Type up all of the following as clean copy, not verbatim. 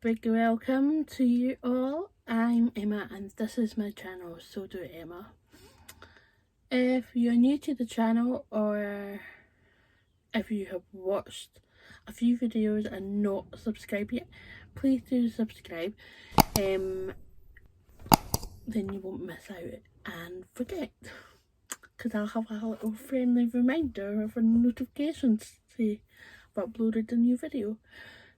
big welcome to you all. I'm Emma and this is my channel, So Do Emma. If you're new to the channel or if you have watched a few videos and not subscribed yet, please do subscribe. Then you won't miss out and forget, because I'll have a little friendly reminder of a notification to say I've uploaded a new video.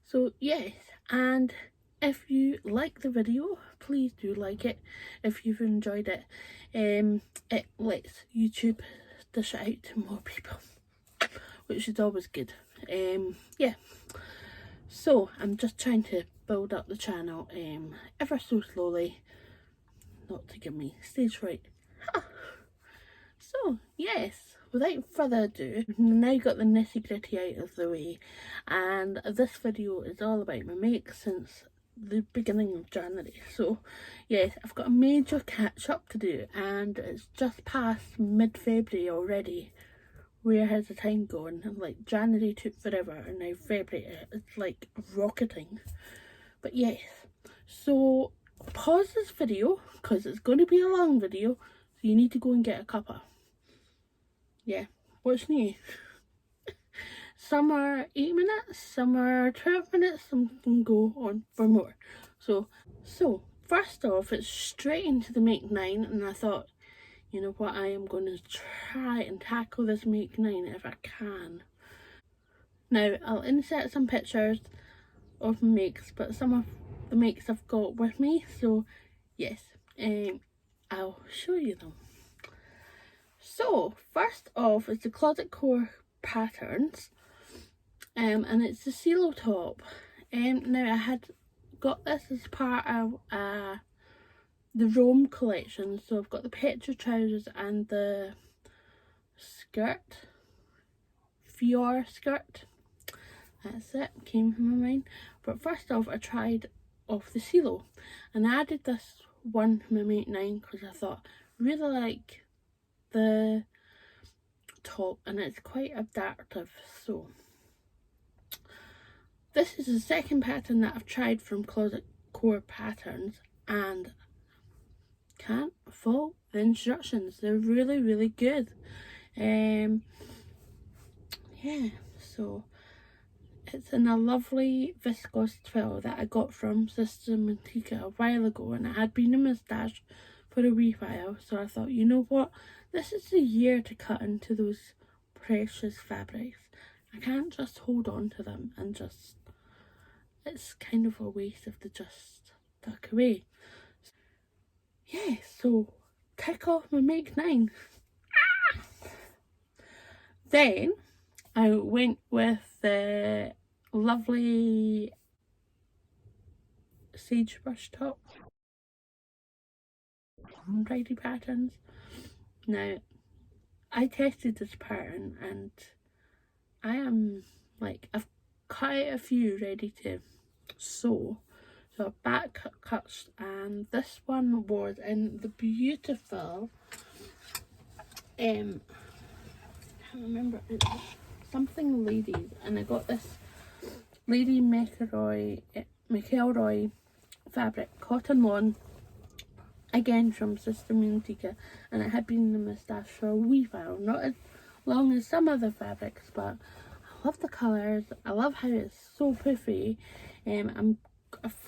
So yes, and if you like the video, please do like it. If you've enjoyed it, it lets YouTube dish it out to more people, which is always good. Yeah, so I'm just trying to build up the channel ever so slowly, not to give me stage fright. So yes, without further ado, we've now got the nitty gritty out of the way, and this video is all about my make since the beginning of January. So yes, I've got a major catch up to do and it's just past mid-February already. Where has the time gone? Like January took forever and now February it's like rocketing. But yes, so pause this video because it's going to be a long video, so you need to go and get a cuppa. Yeah, what's new? Some are 8 minutes, some are 12 minutes, some can go on for more. So first off, it's straight into the make 9, and I thought, you know what, I am going to try and tackle this make 9 if I can. Now, I'll insert some pictures of makes, but some of the makes I've got with me, so yes, I'll show you them. So first off is the Closet Core patterns, and it's the Cielo top. Now I had got this as part of the Rome collection, so I've got the Petra trousers and the skirt, Fior skirt. That's it, came from my mind. But first off, I tried off the Cielo, and I added this one to my make 9 because I thought really like the top and it's quite adaptive. So this is the second pattern that I've tried from Closet Core patterns and can't fault the instructions. They're really good. Yeah, so it's in a lovely viscose twill that I got from Sister Mantica a while ago, and it had been in my stash for a wee while, so I thought, you know what, this is the year to cut into those precious fabrics. I can't just hold on to them and just, it's kind of a waste if they just tuck away. Yeah, so tick off my make 9. Then I went with the lovely Sagebrush top, embroidery patterns. Now I tested this pattern and I am like, I've cut out a few ready to sew, so back cuts, and this one was in the beautiful I can't remember, it's something ladies, and I got this Lady McElroy fabric, cotton lawn, again from Sister Mantica, and it had been in my stash for a wee while, not as long as some other fabrics, but I love the colours, I love how it's so puffy. I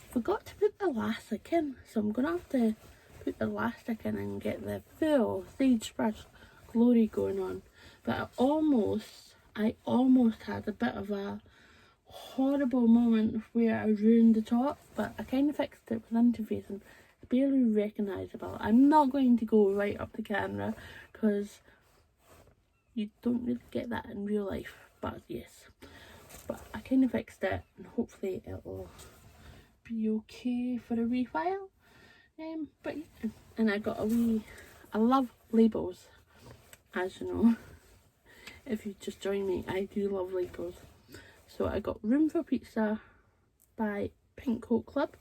forgot to put the elastic in, so I'm gonna have to put the elastic in and get the full Sagebrush glory going on. But I almost had a bit of a horrible moment where I ruined the top, but I kind of fixed it with interface and it's barely recognisable. I'm not going to go right up the camera because you don't really get that in real life, but yes, but I kind of fixed it and hopefully it'll be okay for a wee while. But yeah, and I got I love labels, as you know. If you just join me, I do love labels. So I got Room for Pizza by Pink Coat Club,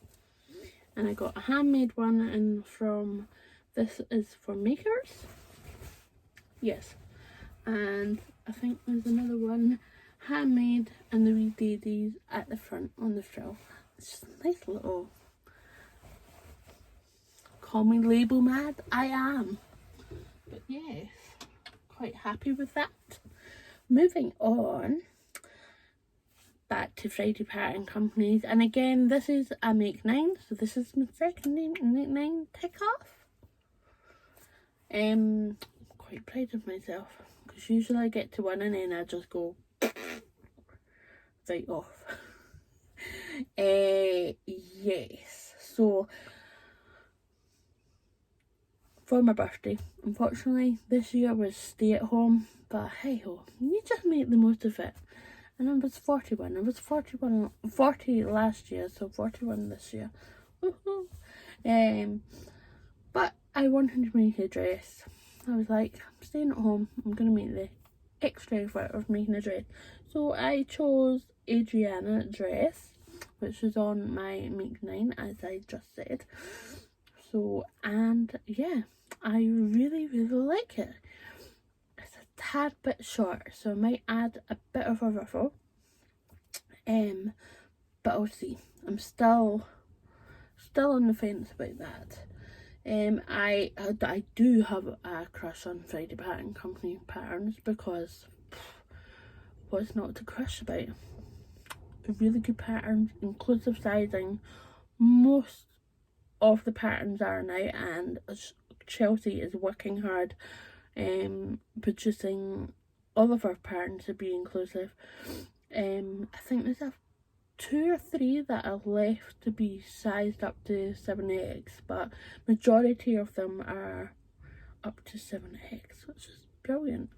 and I got a handmade one and from This Is For Makers. Yes, and I think there's another one, handmade, and the wee daisies at the front on the frill. It's just a nice little, call me label mad, I am. But yes, quite happy with that. Moving on, back to Friday Pattern Companies, and again this is a make 9, so this is my second make 9 tick off. Quite proud of myself, because usually I get to one and then I just go right off. Yes, so for my birthday, unfortunately this year was stay at home, but hey ho, you just make the most of it. And I was 41. I was 40 last year, so 41 this year. But I wanted to make a dress. I was like, I'm staying at home, I'm going to make the extra effort of making a dress. So I chose Adrienne Dress, which is on my make 9, as I just said. So, and yeah, I really like it. It's a tad bit short, so I might add a bit of a ruffle. But I'll see. I'm still on the fence about that. I do have a crush on Friday Pattern Company patterns, because what's not to crush about? Really good patterns, inclusive sizing. Most of the patterns are now, and Chelsea is working hard producing all of our patterns to be inclusive. I think there's 2 or 3 that are left to be sized up to 7X, but majority of them are up to 7X, which is brilliant.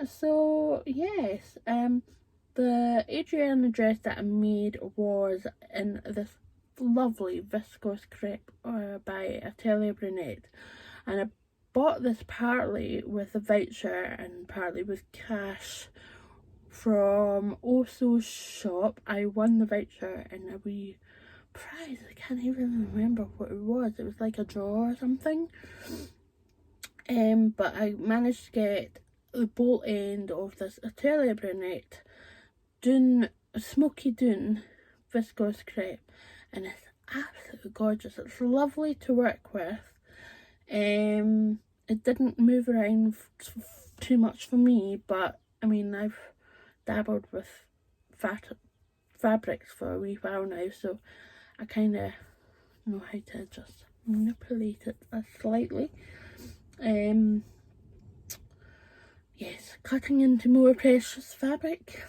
So yes, the Adrienne dress that I made was in this lovely viscose crepe by Atelier Brunette, and I bought this partly with a voucher and partly with cash from Oso's shop. I won the voucher and a wee prize. I can't even remember what it was. It was like a draw or something. But I managed to get the bolt end of this Atelier Brunette Smokey Dune viscose crepe, and it's absolutely gorgeous. It's lovely to work with. It didn't move around too much for me, but I mean, I've dabbled with fabrics for a wee while now, so I kind of know how to just manipulate it slightly. Yes, cutting into more precious fabric.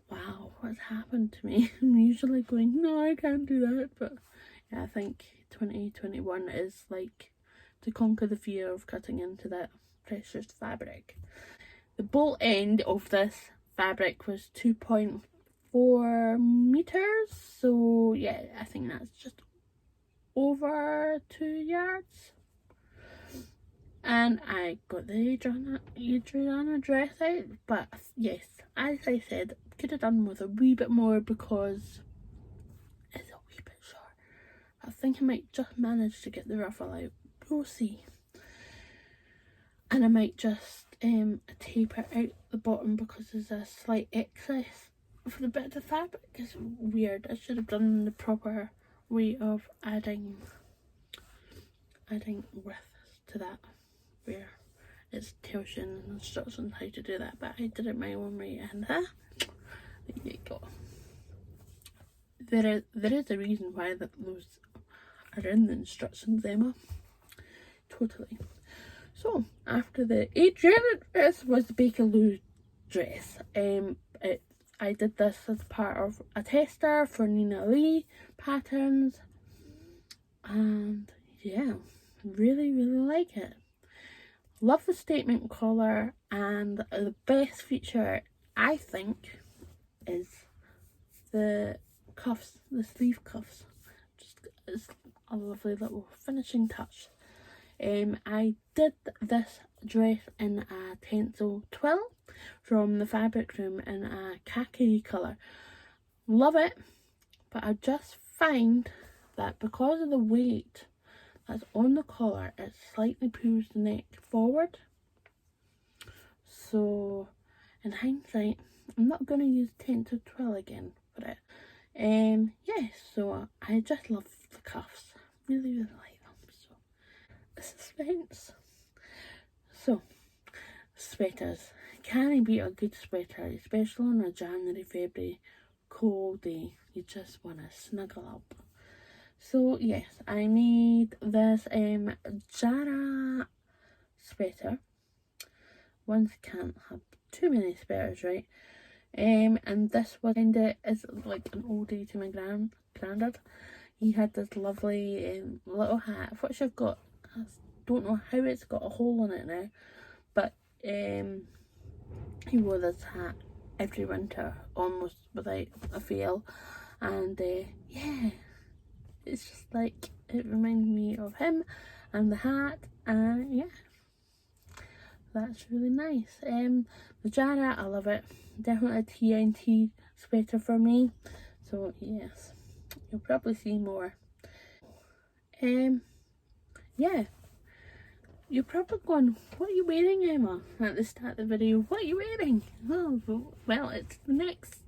Wow, what's happened to me? I'm usually going, no, I can't do that, but yeah, I think 2021 is like to conquer the fear of cutting into that precious fabric. The bolt end of this fabric was 2.4 meters, so yeah, I think that's just over 2 yards. And I got the Adrianna dress out, but yes, as I said, could have done with a wee bit more because it's a wee bit short. I think I might just manage to get the ruffle out. We'll see. And I might just taper out the bottom because there's a slight excess for the bit of fabric. It's weird. I should have done the proper way of adding width to that, where it tells you in the instructions how to do that, but I did it my own way, and there you go. There is a reason why those are in the instructions, Emma. Totally. So after the Adrienne dress was the Bakerloo dress. I did this as part of a tester for Nina Lee patterns, and yeah, really like it. Love the statement collar, and the best feature I think is the cuffs, the sleeve cuffs. Just it's a lovely little finishing touch. I did this dress in a tencel twill from the fabric room in a khaki colour. Love it, but I just find that because of the weight that's on the collar, it slightly pulls the neck forward. So in hindsight, I'm not going to use tencel twill again for it. Yeah, so I just love the cuffs. Really, really like them. So, suspense. So, sweaters. Can it be a good sweater, especially on a January, February cold day? You just want to snuggle up. So yes, I made this Jarrah sweater. One can't have too many sweaters, right? And this was kinda is like an oldie to my granddad. He had this lovely little hat, which I've got. I don't know how it's got a hole in it now, but he wore this hat every winter, almost without a fail, and yeah, it's just like it reminds me of him and the hat, and yeah, that's really nice. The Jarrah, I love it. Definitely a TNT sweater for me. So yes, you'll probably see more. Yeah. You're probably going, what are you wearing, Emma? At the start of the video, what are you wearing? Oh, well, it's the next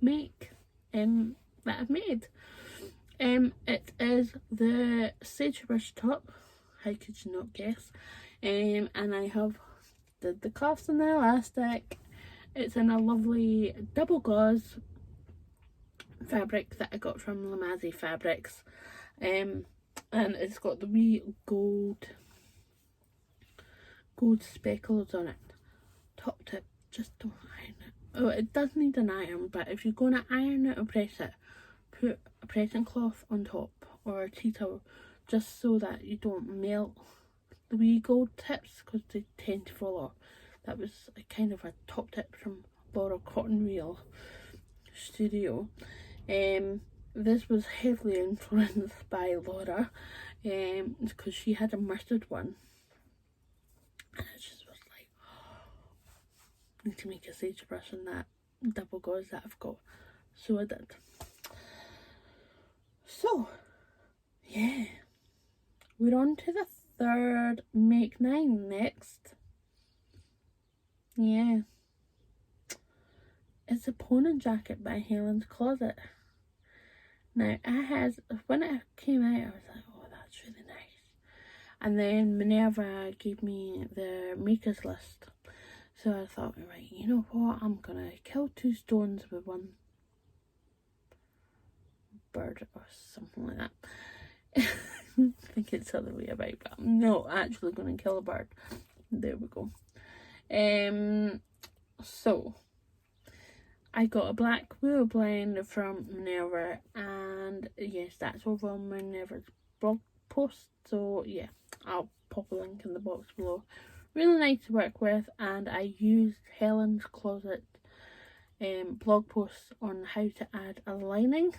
make that I've made. It is the Sagebrush top. How could you not guess? And I have the cuffs and the elastic. It's in a lovely double gauze fabric that I got from Lamazi Fabrics. And it's got the wee gold speckles on it. Top tip, just don't iron it. Oh, it does need an iron, but if you're going to iron it or press it, put a pressing cloth on top or a tea towel, just so that you don't melt the wee gold tips, because they tend to fall off. That was a kind of a top tip from Laura Cotton Reel Studio. This was heavily influenced by Laura, because she had a mustard one, and it just was like, oh, need to make a sagebrush in that double gauze that I've got. So I did. So yeah, we're on to the third make 9 next. Yeah, it's a Pona jacket by Helen's Closet. Now, when it came out, I was like, oh, that's really nice. And then Minerva gave me the makers list. So I thought, right, you know what? I'm gonna kill 2 stones with one bird or something like that. I think it's the other way about, but I'm not actually gonna kill a bird. There we go. So I got a black wool blend from Minerva, and yes, that's over on Minerva's blog post. So yeah, I'll pop a link in the box below. Really nice to work with, and I used Helen's Closet blog post on how to add a lining.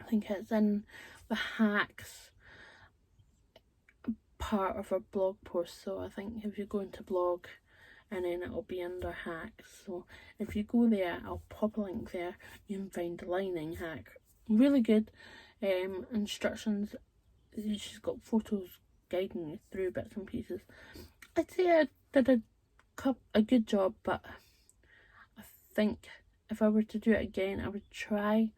I think it's in the hacks part of a blog post, so I think if you go into blog, and then it'll be under hacks, so if you go there, I'll pop a link there, you can find the lining hack. Really good instructions. She's got photos guiding you through bits and pieces. I'd say I did a good job, but I think if I were to do it again, I would try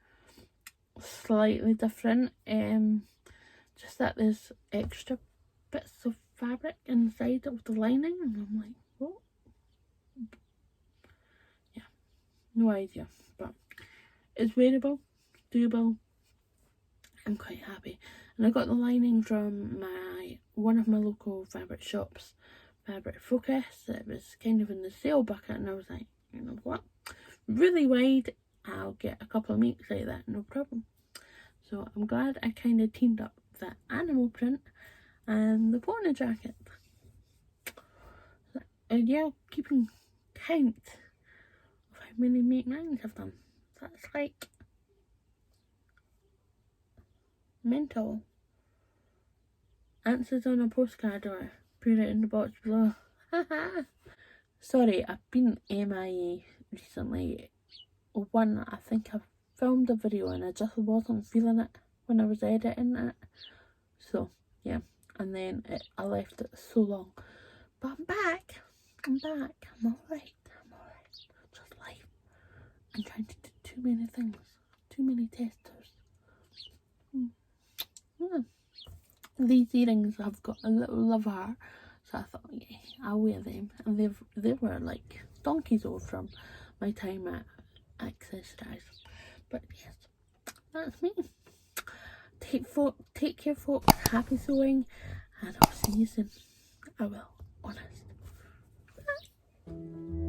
slightly different. Just that there's extra bits of fabric inside of the lining, and I'm like, what? Yeah, no idea, but it's wearable, doable. I'm quite happy. And I got the lining from one of my local fabric shops, Fabric Focus. It was kind of in the sale bucket, and I was like, you know what, really wide, I'll get a couple of makes out of that, no problem. So I'm glad I kind of teamed up the animal print and the Pona jacket. And yeah, keeping count of how many make 9s I've done. That's like mental. Answers on a postcard, or put it in the box below. Sorry, I've been MIA recently. One, I think I filmed a video and I just wasn't feeling it when I was editing it. So yeah, and then I left it so long. But I'm back. I'm alright. Just life. I'm trying to do too many things. too many testers. Yeah. These earrings have got a little love heart, so I thought, yeah, I'll wear them. And they were like donkeys old from my time at Accessorize. But yes, that's me. Take care, folks. Happy sewing, and I'll see you soon. I will, honest. Bye.